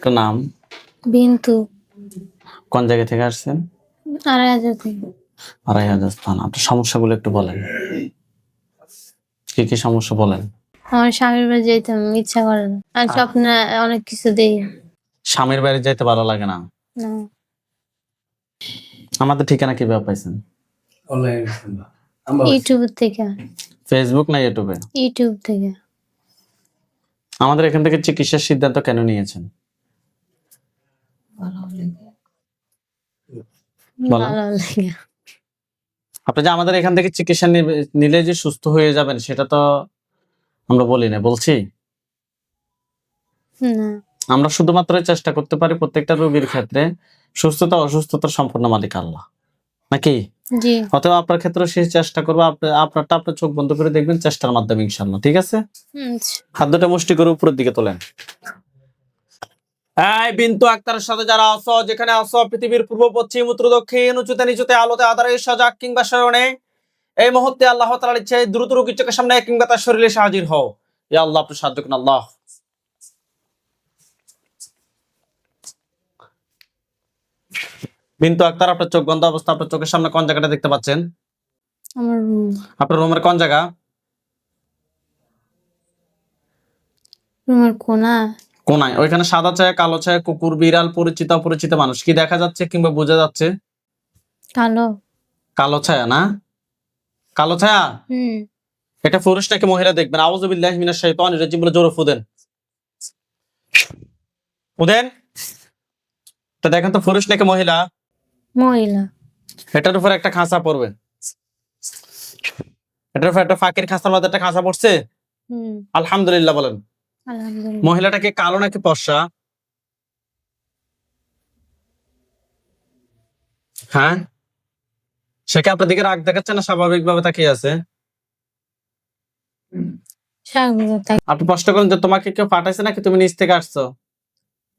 একটা নাম। বিন্তু। কোন জায়গা থেকে আসছেন? 2,500 থেকে। 2,500 স্থান। আপনার সমস্যাগুলো একটু বলেন, কি কি সমস্যা বলেন। আমার স্বামীর বাড়ি যেতে ইচ্ছা করে না, আর স্বপ্নে অনেক কিছু দেখি। স্বামীর বাড়ি যাইতে ভালো লাগে না? না, আমাদের ঠিকানা কিভাবে পাইছেন? ইউটিউব থেকে। ফেসবুক না ইউটিউবে? ইউটিউব থেকে। আমাদের এখান থেকে চিকিৎসার সিদ্ধান্ত কেন নিয়েছেন? বলেন। ভালো লাগে। আপনি যে আমাদের এখান থেকে চিকিৎসা নিলে যে সুস্থ হয়ে যাবেন সেটা তো আমরা বলি না, বলছি। না, আমরা শুধুমাত্র চেষ্টা করতে পারি প্রত্যেকটা রোগীর ক্ষেত্রে সুস্থতা অসুস্থতার সম্পূর্ণ মালিক আল্লাহ, নাকি? জি। অথবা আপনার ক্ষেত্রে সে চেষ্টা করবো, আপনারটা আপনার চোখ বন্ধ করে দেখবেন চেষ্টার মাধ্যমে, ইনশাআল্লাহ। ঠিক আছে? হাত দুটো মুষ্টি করে উপরের দিকে তোলেন। এই বিন্তু আক্তারের সাথে যারা আছো, যেখানে আছো, পৃথিবীর পূর্ব পশ্চিম উত্তর দক্ষিণ উঁচুতে নিচুতে আলোতে আধারে সজাগ কিংবা শয়নে, এই মুহূর্তে আল্লাহ তাআলার ইচ্ছায় দ্রুত রোগীর চোখের সামনে কিংবা তার শরীরে হাজির হও। ইয়া আল্লাহ, আপনি সাহায্য করুন আল্লাহ। বিন্তু আক্তার, আপনার চোখ বন্ধ অবস্থা, আপনার চোখের সামনে কোন জায়গাটা দেখতে পাচ্ছেন? আমার রুম। আপনার রুমের কোন জায়গা? রুমের কোনা। কোনায়। ওইখানে সাদা ছায়া, কালো ছায়া, কুকুর, বিড়াল, পরিচিত অপরিচিত মানুষ কি দেখা যাচ্ছে কিংবা বোঝা যাচ্ছে? কালো। কালো ছায়া না? কালো ছায়া। হুম। এটা পুরুষ নাকি মহিলা দেখবেন। আউযু বিল্লাহি মিনাশ শাইতানির রাজিম বলে জোরে ফুদেন। ফুদেন। তো দেখেন তো পুরুষ নাকি মহিলা? মহিলা। এটার উপর একটা খাঁচা পড়বে। এটার উপর একটা ফাঁকের খাঁচার মধ্যে একটা খাঁচা পড়ছে। আলহামদুলিল্লাহ বলেন। আলহামদুলিল্লাহ। মহিলাটা কি কালো নাকি ফর্সা? হ্যাঁ, সে কি আপনার দিকে রাগ দেখাচ্ছে না স্বাভাবিকভাবে তাকিয়ে আছে? আপনি প্রশ্ন করেন যে তোমাকে কেউ পাঠাইছে নাকি তুমি নিজ থেকে আসছো?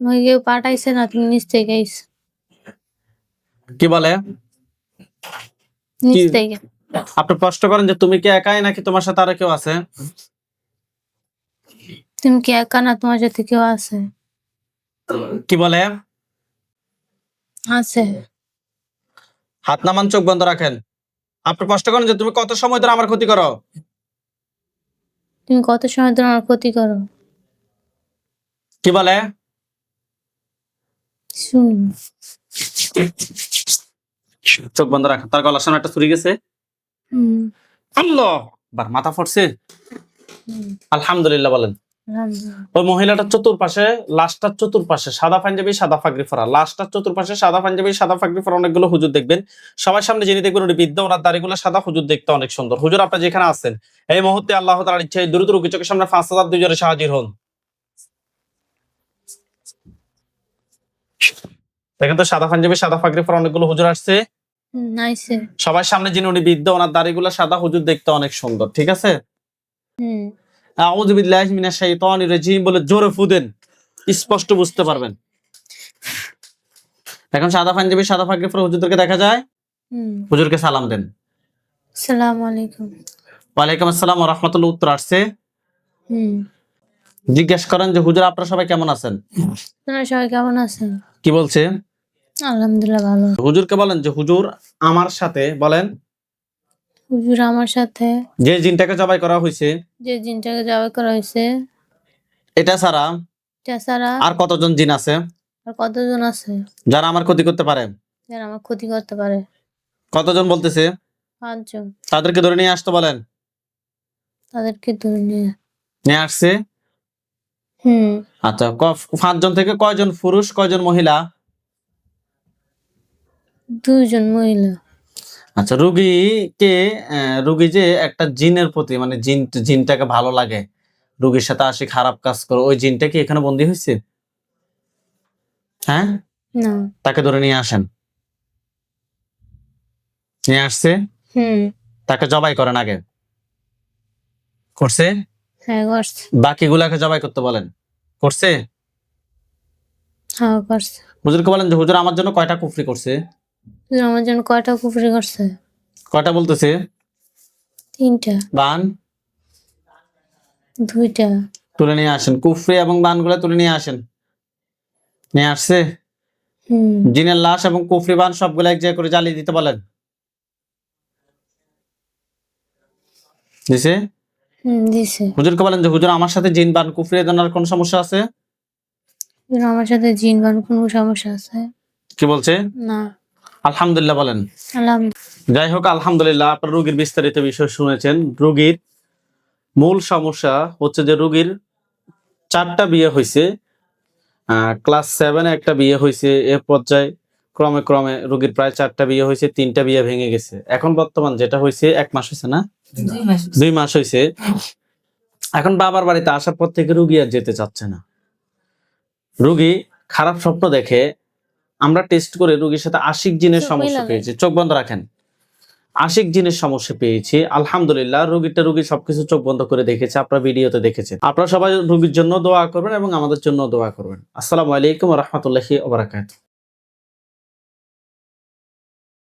তোমাকে কেউ পাঠাইছে না, তুমি নিচ থেকে আইছো। কি বলে? নিচ থেকে। আপনি প্রশ্ন করেন যে তুমি কি একাই নাকি তোমার সাথে আরো কেউ আছে? তুমি কি একা না, তোমার সাথে কেউ আছে? কি বলে? আছে। হাত নামান, চোখ বন্ধ রাখেন। আপনি প্রশ্ন করেন যে তুমি কত সময় ধরে আমার ক্ষতি করো? তুমি কত সময় ধরে আমার ক্ষতি করো? কি বলে? শুন। চোখ বন্ধ রাখেন। তার গলার সামনে একটা ছুরি গেছে। আল্লাহ, বার মাথা ফটছে। আলহামদুলিল্লাহ বলেন। ওই মহিলাটার চতুর্পাশে, লাশটার চতুর্পাশে সাদা পাঞ্জাবি সাদা পাগড়ি পরা, লাশটার চতুর্পাশে সাদা পাঞ্জাবি সাদা পাগড়ি পরা অনেকগুলো হুজুর দেখবেন। সবার সামনে যিনি দেখবেন উনি বৃদ্ধ, ওনার দাড়িগুলো সাদা, হুজুর দেখতে অনেক সুন্দর। হুজুর আপনি যেখানে আছেন এই মুহূর্তে আল্লাহ তাআলার ইচ্ছায় দ্রুত রোগীর চোখের সামনে 5,000 দুইজনে হাজির হন। দেখেন তো সাদা পাঞ্জাবি সাদা পাগড়ি পরা অনেকগুলো হুজুর আসছে। সবার সামনে যিনি উনি বৃদ্ধ, ওনার দাড়িগুলো সাদা, হুজুর দেখতে অনেক সুন্দর। ঠিক আছে? আউযু বিল্লাহি মিনাশ শাইতানির রাজিম বলে জোরে ফুদেন, স্পষ্ট বুঝতে পারবেন। এখন সাদা পাঞ্জাবি সাদা পাগড়ি পরা হুজুরদেরকে দেখা যায়। হুজুরকে সালাম দেন। আসসালামু আলাইকুম। ওয়ালাইকুম আসসালাম ওয়া রাহমাতুল্লাহ উত্তর আসছে। জিজ্ঞেস করেন যে হুজুর আপনারা সবাই কেমন আছেন? আপনারা সবাই কেমন আছেন? কি বলছে? আলহামদুলিল্লাহ ভালো। হুজুরকে বলেন যে হুজুর আমার সাথে, বলেন, হুজুর আমার সাথে যে জিনটাকে জবাই করা হয়েছে, যে জিনটাকে জবাই করা হয়েছে, এটা ছাড়া আর কতজন জিন আছে আর কতজন আছে যারা আমার ক্ষতি করতে পারে? যারা আমার ক্ষতি করতে পারে? কতজন বলতেছে? 5 জন। তাদেরকে ধরে নিয়ে আসতে বলেন। তাদেরকে ধরে নিয়ে আসছে। আচ্ছা, 5 জন থেকে কয়জন পুরুষ কয়জন মহিলা? 2 জন মহিলা। আচ্ছা, রোগী যে একটা জিনের প্রতি, মানে জিনটাকে ভালো লাগে, রোগীর সাথে আসি খারাপ কাজ করে, ওই জিনটা কি এখানে বন্দী হয়েছে? হ্যাঁ, না। তাকে ধরে নিয়ে আসেন। নিয়ে আসছে। তাকে জবাই করেন আগে। করছে? হ্যাঁ করছে। বাকিগুলাকে জবাই করতে বলেন। করছে? হ্যাঁ করছে। হুজুরকে বলেন যে হুজুর আমার জন্য কয়টা কুফরি করছে? হুজুর আমার জন্য কয়টা কুফরি করছে? কয়টা বলতেছে? 3টা। বান? 2টা। তুলে নিয়ে আসেন। কুফরি এবং বানগুলা তুলে নিয়ে আসেন। নিয়ে আসছে? হুম জিনের লাশ এবং কুফরি বান সবগুলো এক জায়গায় করে জ্বালিয়ে দিতে বলেন। দিছে? দিছে। হুজুরকে বলেন যে হুজুর আমার সাথে জিন বান কুফরি এর কোন সমস্যা আছে? আমার সাথে জিন বান কোনো সমস্যা আছে? কি বলছে? না। আলহামদুলিল্লাহ বলেন। আলহামদুলিল্লাহ। যাই হোক, আলহামদুলিল্লাহ আপনার রোগীর বিস্তারিত বিষয় শুনেছেন। রোগীর মূল সমস্যা হচ্ছে যে রোগীর 4টা বিয়ে হয়েছে, ক্লাস 7 একটা বিয়ে হয়েছে, এ পর্যায়ে ক্রমে ক্রমে রোগীর প্রায় 4টা বিয়ে হয়েছে, 3টা বিয়ে ভেঙে গেছে। এখন বর্তমান যেটা হয়েছে 1 মাস হয়েছে না, 2 মাস হয়েছে। এখন বাবার বাড়িতে আসার পর থেকে রোগী আর যেতে চাচ্ছে না। রোগী খারাপ স্বপ্ন দেখে। আমরা টেস্ট করে রোগীর সাথে আশিক জিনের চোখ সমস্যা মেলালে। পেয়েছি। চোখ বন্ধ রাখেন। আশিক জিনের সমস্যা পেয়েছি। আলহামদুলিল্লাহ রোগীর সবকিছু চোখ বন্ধ করে দেখেছে, আপনারা ভিডিওতে দেখেছেন। আপনারা সবাই রোগীর জন্য দোয়া করবেন এবং আমাদের জন্য দোয়া করবেন। আসসালামু আলাইকুম ওয়া রাহমাতুল্লাহি ওয়া বারাকাতুহু।